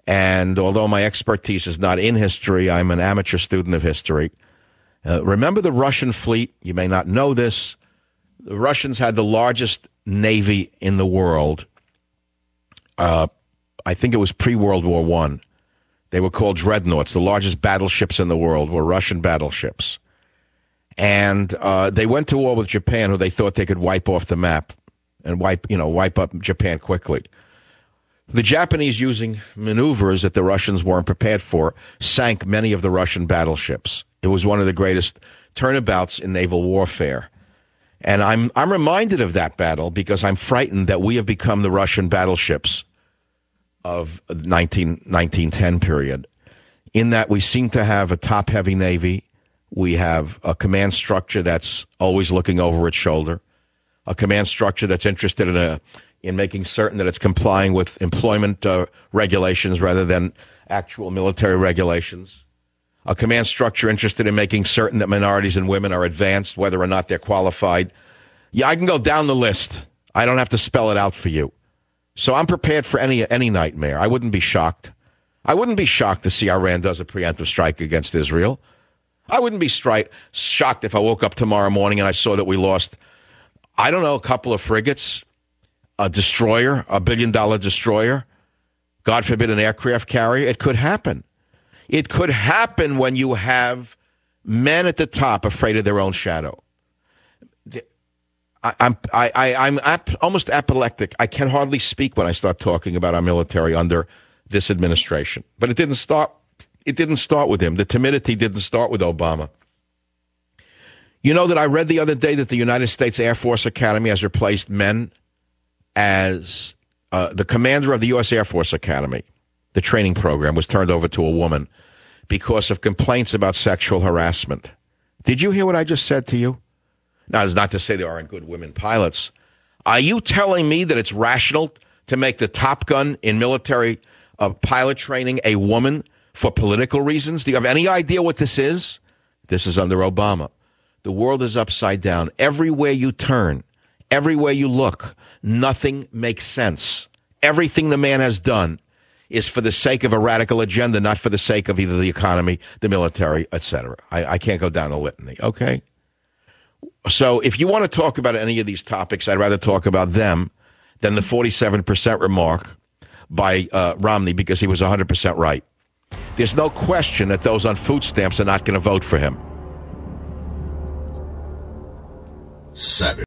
And although my expertise is not in history, I'm an amateur student of history. Remember the Russian fleet? You may not know this. The Russians had the largest navy in the world. I think it was pre-World War I. They were called dreadnoughts. The largest battleships in the world were Russian battleships. And they went to war with Japan, who they thought they could wipe off the map and wipe up Japan quickly. The Japanese, using maneuvers that the Russians weren't prepared for, sank many of the Russian battleships. It was one of the greatest turnabouts in naval warfare. And I'm reminded of that battle because I'm frightened that we have become the Russian battleships of the 1910 period, in that we seem to have a top-heavy navy. We have a command structure that's always looking over its shoulder, a command structure that's interested in making certain that it's complying with employment regulations rather than actual military regulations, a command structure interested in making certain that minorities and women are advanced, whether or not they're qualified. Yeah, I can go down the list. I don't have to spell it out for you. So I'm prepared for any nightmare. I wouldn't be shocked. I wouldn't be shocked to see Iran does a preemptive strike against Israel. I wouldn't be shocked if I woke up tomorrow morning and I saw that we lost, I don't know, a couple of frigates, a destroyer, $1 billion destroyer, God forbid an aircraft carrier. It could happen. It could happen when you have men at the top afraid of their own shadow. I'm almost apoplectic. I can hardly speak when I start talking about our military under this administration. But it didn't start. It didn't start with him. The timidity didn't start with Obama. You know that I read the other day that the United States Air Force Academy has replaced men as the commander of the U.S. Air Force Academy. The training program was turned over to a woman because of complaints about sexual harassment. Did you hear what I just said to you? Now, it's not to say there aren't good women pilots. Are you telling me that it's rational to make the Top Gun in military pilot training a woman for political reasons? Do you have any idea what this is? This is under Obama. The world is upside down. Everywhere you turn, everywhere you look, nothing makes sense. Everything the man has done is for the sake of a radical agenda, not for the sake of either the economy, the military, etc. I can't go down the litany, okay? So if you want to talk about any of these topics, I'd rather talk about them than the 47% remark by Romney, because he was 100% right. There's no question that those on food stamps are not going to vote for him. 7.